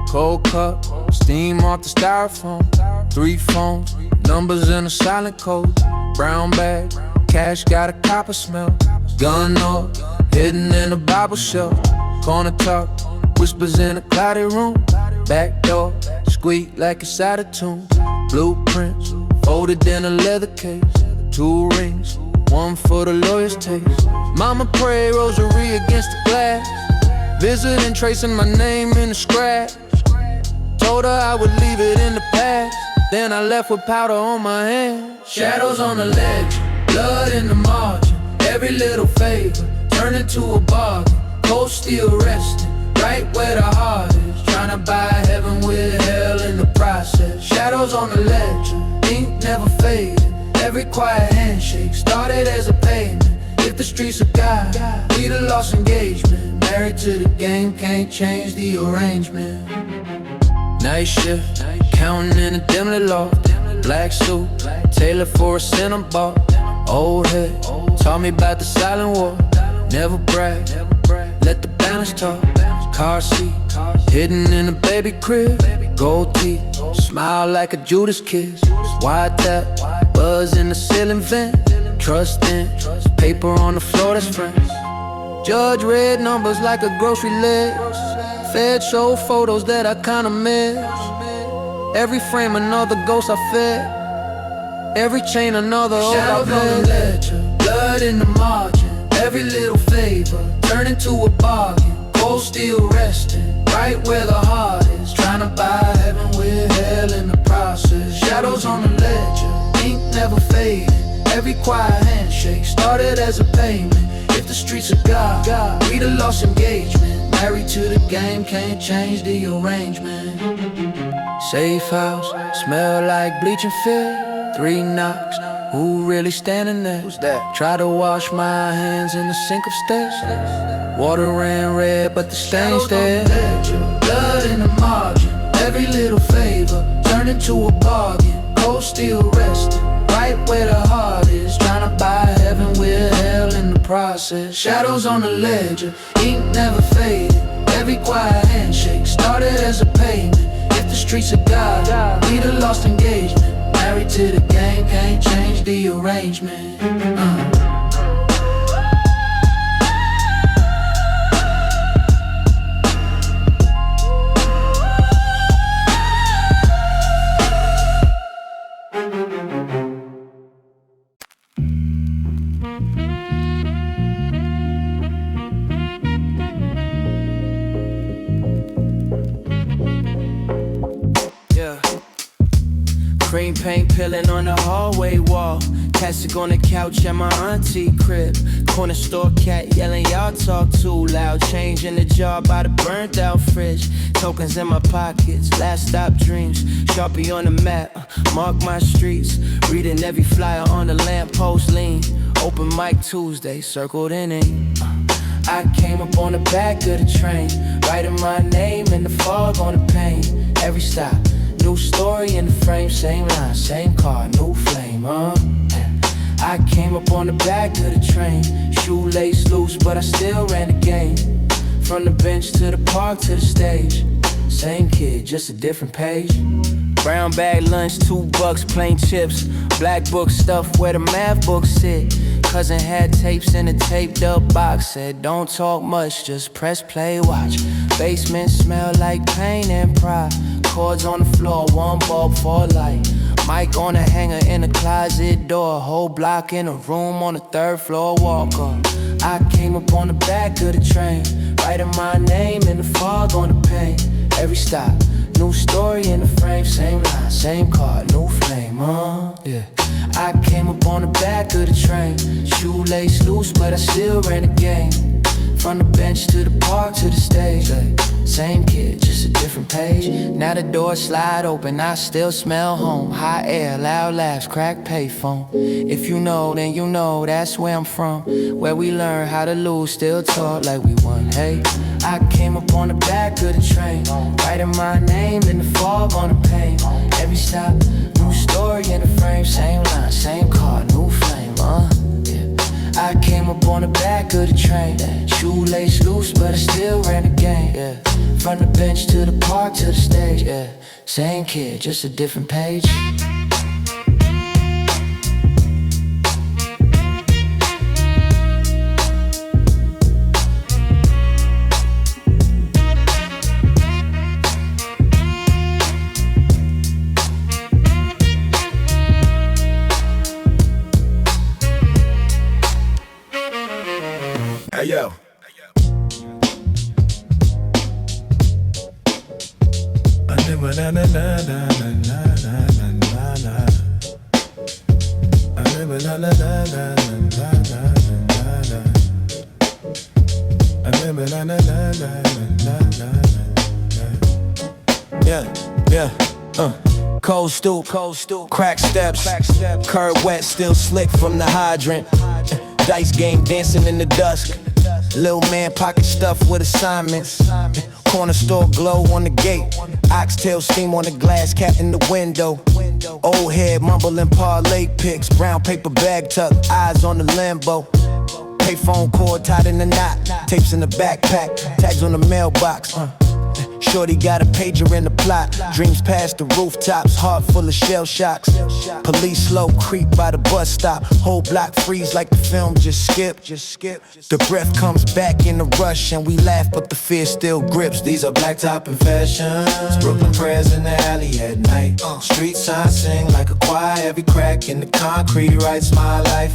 Cold cup, steam off the styrofoam. 3 phones, numbers in a silent code. Brown bag, cash got a copper smell. Gun noise, hidden in a Bible shelf. Corner talk, whispers in a cloudy room. Back door, squeak like it's out of tune. Blueprints, folded in a leather case. 2 rings, 1 for the lawyer's taste. Mama pray rosary against the glass. Visiting, tracing my name in the scratch. Told her I would leave it in the past. Then I left with powder on my hands. Shadows on the ledge, blood in the margin. Every little favor turned into a bargain. Cold steel resting, right where the heart is. Trying to buy heaven with hell in the process. Shadows on the ledge, ink never faded. Every quiet handshake started as a payment. If the streets of God, we the lost engagement. Married to the game, can't change the arrangement. Night shift, counting in a dimly loft. Black suit, tailored for a Cinnabon. Old head, taught me about the silent war. Never brag, let the balance talk. Car seat, hidden in a baby crib. Gold teeth, smile like a Judas kiss. Wide tap, buzz in the ceiling vent. Trust in, paper on the floor that's friends. Judge read numbers like a grocery list. Fed show photos that I kinda miss. Every frame another ghost I fed. Every chain another oath I Shadows on the ledger, blood in the margin. Every little favor turned into a bargain. Cold steel resting, right where the heart is. Trying to buy heaven with hell in the process. Shadows on the ledger, ink never faded. Every quiet handshake started as a payment. If the streets of God, we the lost engagement. Married to the game, can't change the arrangement. Safe house, smell like bleaching fit. 3 knocks, who really standing there? Who's that? Try to wash my hands in the sink of stairs. Water ran red, but the stains there. Blood in the margin, every little favor turned into a bargain. Cold steel resting, right where the heart is. Trying to buy heaven with hell in the process. Shadows on the ledger, ink never faded. Every quiet handshake started as a payment. If the streets of God, we the lost engagement. Married to the game, can't change the arrangement. Cream paint peeling on the hallway wall. Cassie on the couch at my auntie crib. Corner store cat yelling, y'all talk too loud. Change in the jar by the burnt out fridge. Tokens in my pockets, last stop dreams. Sharpie on the map, mark my streets. Reading every flyer on the lamppost lean. Open mic Tuesday, circled in ink. I came up on the back of the train, writing my name in the fog on the pane. Every stop, new story in the frame, same line, same car, new flame, I came up on the back of the train, shoelace loose, but I still ran the game. From the bench to the park to the stage, same kid, just a different page. Brown bag lunch, $2, plain chips. Black book stuff where the math books sit. Cousin had tapes in a taped up box. Said don't talk much, just press play, watch. Basement smell like pain and pride. Chords on the floor, 1 bulb for light. Mic on a hanger in the closet door. Whole block in a room on the 3rd floor, walk up. I came up on the back of the train, writing my name in the fog on the pane. Every stop, new story in the frame, same line, same car, new flame, yeah. I came up on the back of the train, shoelace loose, but I still ran the game. From the bench to the park to the stage, same kid, just a different page. Now the doors slide open, I still smell home. Hot air, loud laughs, cracked payphone. If you know, then you know that's where I'm from. Where we learn how to lose, still talk like we won, hey. I came up on the back of the train, writing my name in the fog on the pane. Every stop, new story in the frame, same line, same car, new flame, yeah. I came up on the back of the train, shoelace loose, but I still ran the game, yeah. from the bench to the park to the stage, yeah. Same kid, just a different page. Hey yo. Na na na na na na na na na. I never na na na na na na na na. I never na na na na na na. Yeah. Cold stoop, crack steps, curb wet, still slick from the hydrant. Dice game dancing in the dusk. Little man pocket stuffed with assignments. Corner store glow on the gate. Oxtail steam on the glass, cat in the window. Old head mumbling parlay picks. Brown paper bag tucked, eyes on the Lambo. Payphone cord tied in a knot. Tapes in the backpack, tags on the mailbox. Shorty got a pager in the plot. Dreams past the rooftops, heart full of shell shocks. Police slow creep by the bus stop. Whole block freeze like the film just skip. The breath comes back in a rush and we laugh but the fear still grips. These are blacktop confessions, Brooklyn prayers in the alley at night. Street signs sing like a choir, every crack in the concrete writes my life.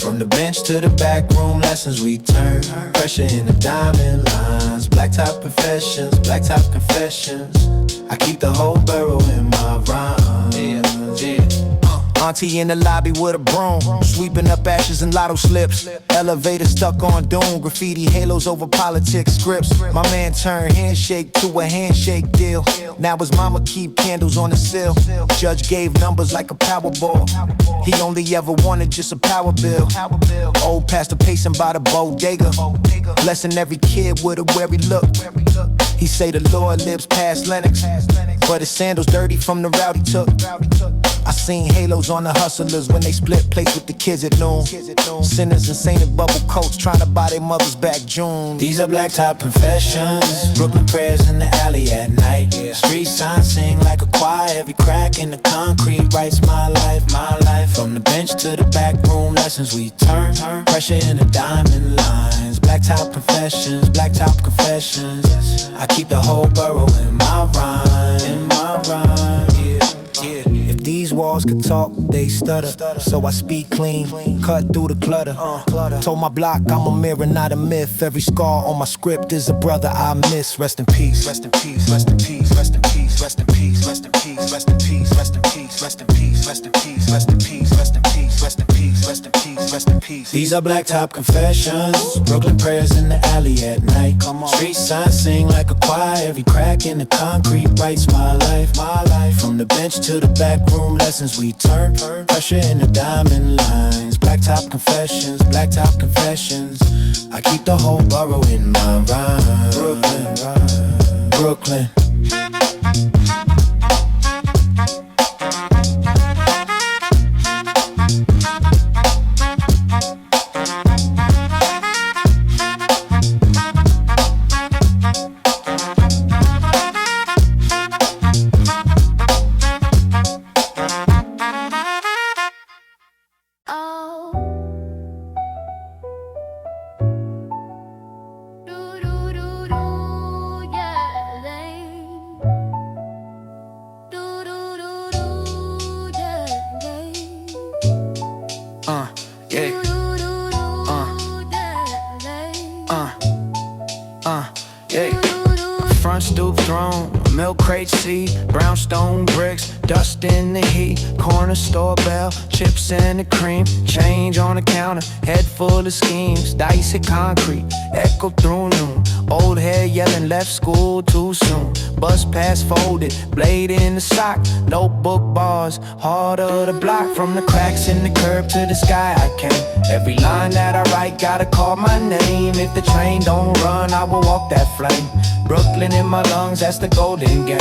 From the bench to the back room lessons we turn. Pressure in the diamond lines. Blacktop confessions, blacktop confessions. I keep the whole borough in my rhymes. Auntie in the lobby with a broom, sweeping up ashes and lotto slips. Elevator stuck on doom, graffiti halos over politics scripts. My man turned handshake to a handshake deal. Now his mama keep candles on the sill. Judge gave numbers like a Powerball. He only ever wanted just a power bill. Old pastor pacing by the bodega, blessing every kid with a wary look. He say the Lord lives past Lennox, but his sandals dirty from the route he took. I seen halos on the hustlers when they split plates with the kids at noon. Sinners in sainted bubble coats trying to buy their mother's back June. These are blacktop confessions, Brooklyn prayers in the alley at night. Street signs sing like a choir, every crack in the concrete writes my life. From the bench to the back room lessons we turn. Pressure in the diamond lines. Blacktop confessions, blacktop confessions. I keep the whole borough in my rhyme. If these walls could talk, they stutter. So I speak clean, cut through the clutter. Told my block I'm a mirror, not a myth. Every scar on my script is a brother I miss. Rest in peace. Rest in peace. Rest in peace. Rest in peace. Rest in peace. Rest in peace. Rest in peace. Rest in peace. Rest in peace. Rest in peace. Rest in peace. Rest in peace. Rest in peace. Rest in peace. Rest in peace. These are blacktop confessions, Brooklyn prayers in the alley at night. Street signs sing like a choir, every crack in the concrete writes my life. From the bench to the back room lessons we turn. Pressure in the diamond lines. Blacktop confessions, blacktop confessions. I keep the whole borough in my rhyme. Brooklyn. Front stoop throne, milk crate seat, brownstone bricks, dust in the heat, corner store bell, chips and the cream, change on the counter, head full of schemes, dice hit concrete, echo through noon, old head yelling left school too soon, bus pass folded, blade in the sock, notebook bars, heart of the block, from the cracks in the curb to the sky I came, every line that I write gotta call my name, if the train don't run I will walk that flame, Brooklyn in my lungs, that's the golden game.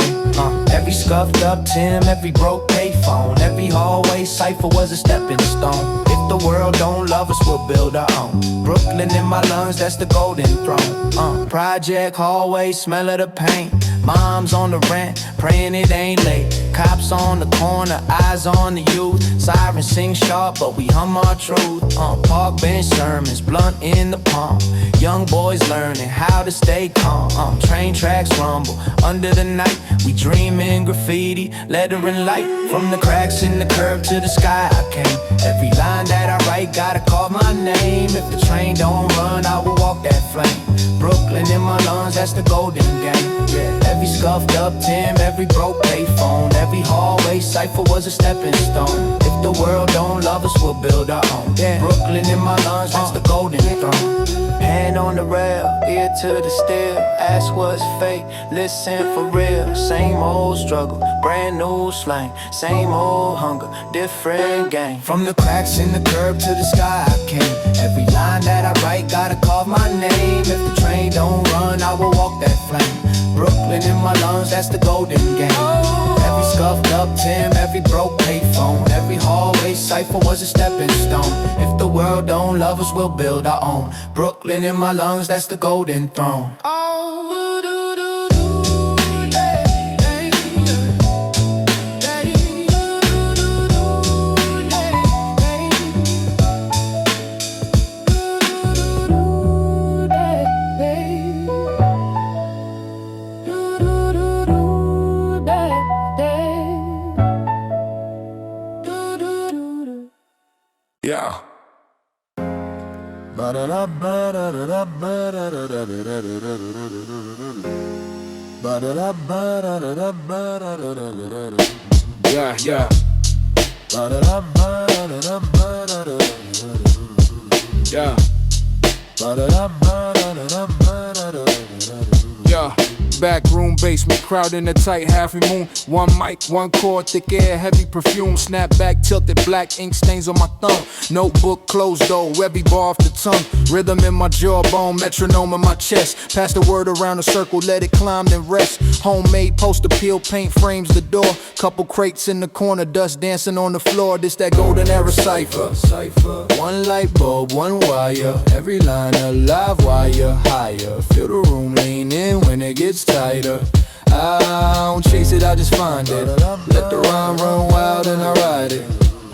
Every scuffed up Tim, every broke payphone, every hallway cipher was a stepping stone. If the world don't love us, we'll build our own. Brooklyn in my lungs, that's the golden throne. Project hallway, smell of the paint. Mom's on the rant, praying it ain't late. Cops on the corner, eyes on the youth. Sirens sing sharp, but we hum our truth. Park bench sermons, blunt in the palm. Young boys learning how to stay calm. Train tracks rumble under the night. We dream in graffiti, lettering light. From the cracks in the curb to the sky I came. Every line that I write gotta call my name. If the train don't run, I will walk that flame. Brooklyn in my lungs, that's the golden game. Yeah, every scuffed up Tim, every broke payphone, every hallway cipher was a stepping stone. If the world don't love us, we'll build our own. Yeah. Brooklyn in my lungs, that's the golden throne. Hand on the rail, ear to the steel. Ask what's fake, listen for real. Same old struggle, brand new slang. Same old hunger, different game. From the cracks in the curb to the sky I came. Every line that I write gotta call my name. If the train don't run, I will walk that flame. Brooklyn in my lungs, that's the golden game. Every scuffed up Tim, every broke payphone, every hallway cipher was a stepping stone. If the world don't love us, we'll build our own. Brooklyn in my lungs, that's the golden throne. Yeah. Yeah, yeah. Yeah. Yeah. Back room, basement, crowd in a tight half moon. One mic, one chord, thick air, heavy perfume. Snap back, tilted black, ink stains on my thumb. Notebook closed though, every bar off the tongue. Rhythm in my jawbone, metronome in my chest. Pass the word around a circle, let it climb then rest. Homemade poster peel, paint frames the door. Couple crates in the corner, dust dancing on the floor. This that golden era cipher. One light bulb, one wire. Every line a live wire, higher. Feel the room lean in when it gets tighter. I don't chase it, I just find it. Let the rhyme run wild and I ride it.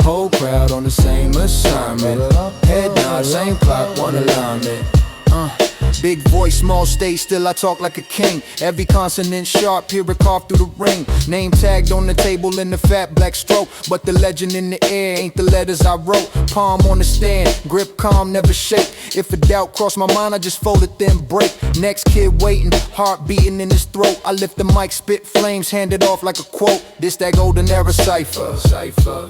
Whole crowd on the same assignment. Head nod, same clock, one alignment. Big voice, small stage, still I talk like a king. Every consonant sharp, hear it carved through the ring. Name tagged on the table in the fat black stroke. But the legend in the air ain't the letters I wrote. Palm on the stand, grip calm, never shake. If a doubt cross my mind, I just fold it then break. Next kid waiting, heart beating in his throat. I lift the mic, spit flames, hand it off like a quote. This that golden era cipher.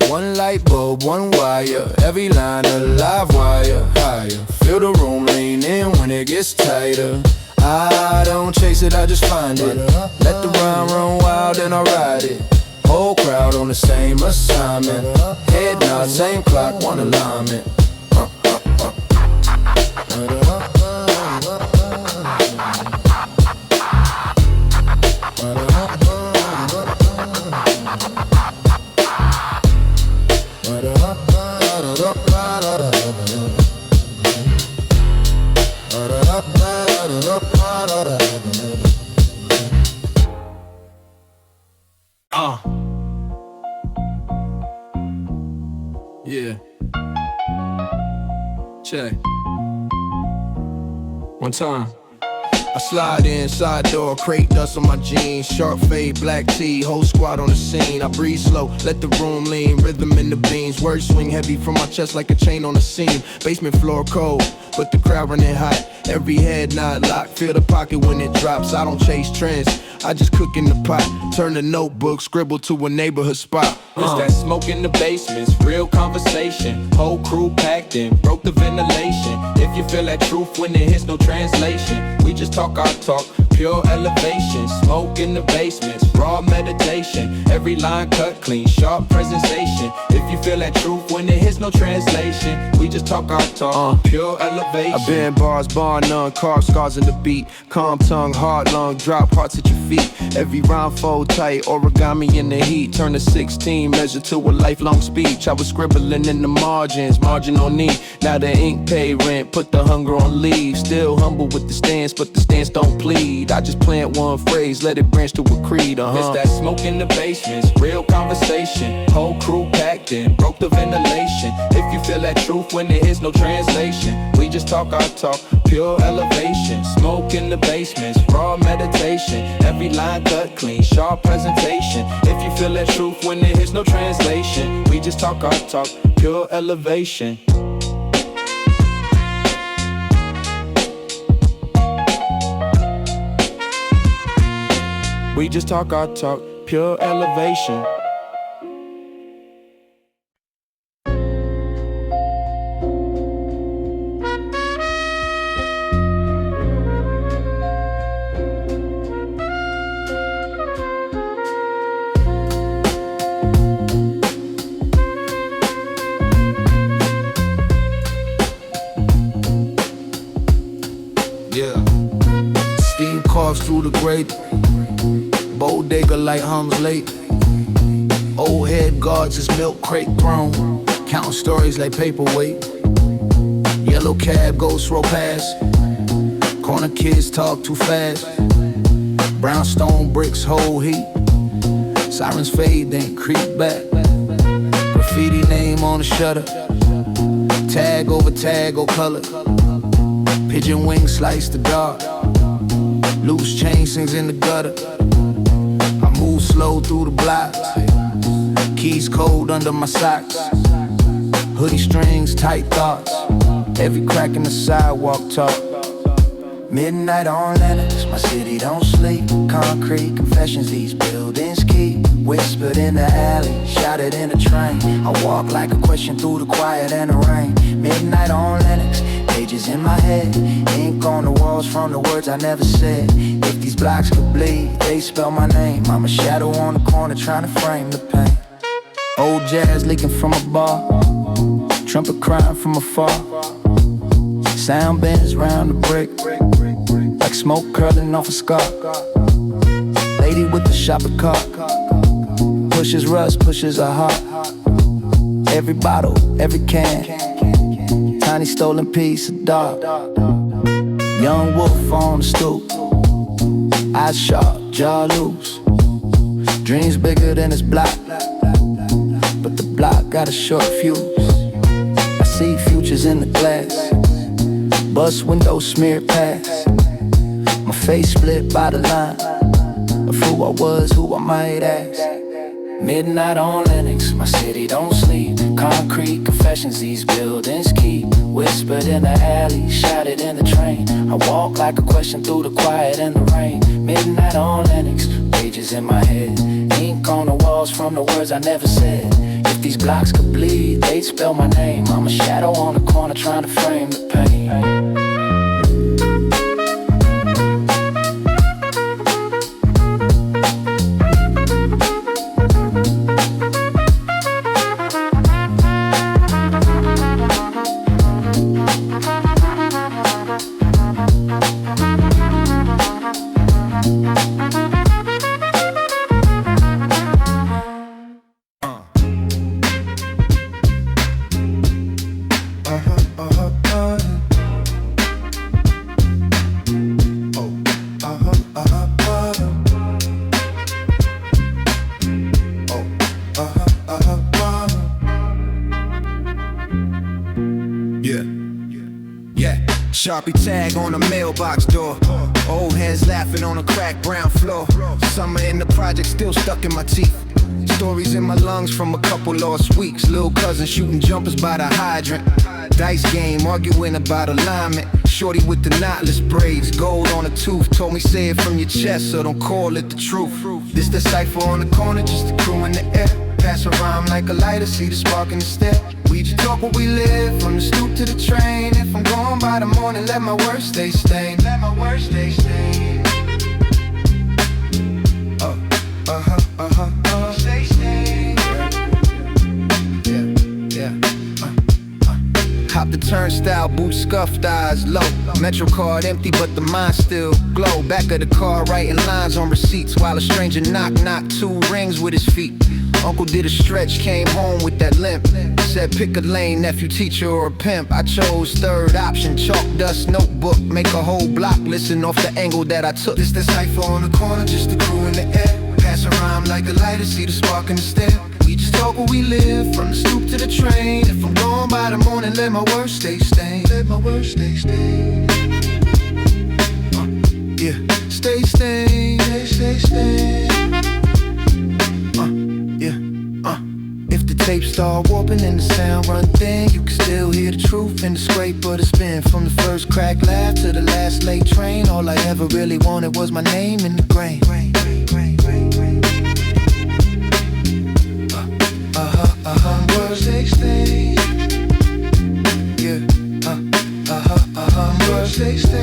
One light bulb, one wire. Every line a live wire, higher. Feel the room lean in when it gets tighter. I don't chase it, I just find it. Let the rhyme run wild and I ride it. Whole crowd on the same assignment. Head nod, same clock, one alignment. Yeah. Check. One time. I slide in, side door, crate dust on my jeans. Sharp fade, black tee, whole squad on the scene. I breathe slow, let the room lean, rhythm in the beans. Words swing heavy from my chest like a chain on a seam. Basement floor cold, but the crowd running hot. Every head nod locked, feel the pocket when it drops. I don't chase trends, I just cook in the pot. Turn the notebook, scribble to a neighborhood spot. It's that smoke in the basements, real conversation. Whole crew packed in, broke the ventilation. If you feel that truth when it hits no translation, we just talk our talk, pure elevation. Smoke in the basements, raw meditation. Every line cut clean, sharp presentation. If you feel that truth when it hits no translation, we just talk our talk, pure elevation. I been bars, bar none, carve scars in the beat. Calm tongue, hard lung, drop hearts at your feet. Every rhyme fold tight, origami in the heat. Turn to 16, measure to a lifelong speech. I was scribbling in the margins, margin on knee. Now the ink pay rent, put the hunger on leave. Still humble with the stance, but the stance don't plead. I just plant one phrase, let it branch to a creed, It's that smoke in the basements, real conversation. Whole crew packed in, broke the ventilation. If you feel that truth when there is no translation, we just talk our talk, pure elevation. Smoke in the basements, raw meditation. Every line cut clean, sharp presentation. If you feel that truth when there is no translation, we just talk our talk, pure elevation. We just talk our talk, pure elevation. Yeah. Steam carves through the grate. Bodega like Hums late. Old head guards is milk crate thrown. Counting stories like paperweight. Yellow cab goes slow past. Corner kids talk too fast. Brownstone bricks hold heat. Sirens fade then creep back. Graffiti name on the shutter. Tag over color. Pigeon wings slice the dark. Loose chain sings in the gutter. I move slow through the blocks. Keys cold under my socks. Hoodie strings, tight thoughts. Every crack in the sidewalk talk. Midnight on Lennox, my city don't sleep. Concrete confessions these buildings keep. Whispered in the alley, shouted in the train. I walk like a question through the quiet and the rain. Midnight on Lennox, pages in my head. Ink on the walls from the words I never said. If these blocks could bleed, they spell my name. I'm a shadow on the corner trying to frame the pain. Old jazz leaking from a bar. Trumpet crying from afar. Sound bends round the brick. Like smoke curling off a scar. Lady with the shopper cart. Pushes rust, pushes a heart. Every bottle, every can. Tiny stolen piece of dark. Young wolf on the stoop. Eyes sharp, jaw loose. Dreams bigger than this block. But the block got a short fuse. I see futures in the glass. Bus window smeared past. My face split by the line of who I was, who I might ask. Midnight on Lennox, my city don't sleep. Concrete confessions these buildings keep. Whispered in the alley, shouted in the train. I walk like a question through the quiet and the rain. Midnight on Lennox, pages in my head. Ink on the walls from the words I never said. If these blocks could bleed, they'd spell my name. I'm a shadow on the corner trying to frame the pain. Sharpie tag on the mailbox door. Old heads laughing on a cracked brown floor. Summer in the project still stuck in my teeth. Stories in my lungs from a couple lost weeks. Little cousin shooting jumpers by the hydrant. Dice game arguing about alignment. Shorty with the knotless braids, gold on a tooth. Told me say it from your chest, so don't call it the truth. This the cypher on the corner, just a crew in the air. Pass a rhyme like a lighter, see the spark in the step. We just talk what we live, from the stoop to the train. If I'm gone by the morning, let my words stay stained. Let my words stay stained. Stay, stay. Hop the turnstile, boots scuffed, eyes low. Metro card empty, but the mind still glow. Back of the car, writing lines on receipts while a stranger knock 2 rings with his feet. Uncle did a stretch, came home with that limp. Said pick a lane, nephew, teacher, or a pimp. I chose third option, chalk dust notebook. Make a whole block, listen off the angle that I took. This the cipher on the corner, just the crew in the air. Pass a rhyme like a lighter, see the spark in the stare. We just talk where we live, from the stoop to the train. If I'm gone by the morning, let my words stay stained. Let my words stay stained. Yeah, stay stained. Stay stained. If the tape start warping and the sound run thin, you can still hear the truth in the scrape of the spin. From the first crack laugh to the last late train, all I ever really wanted was my name in the grain. Words stay stained. Yeah, Words stay stained.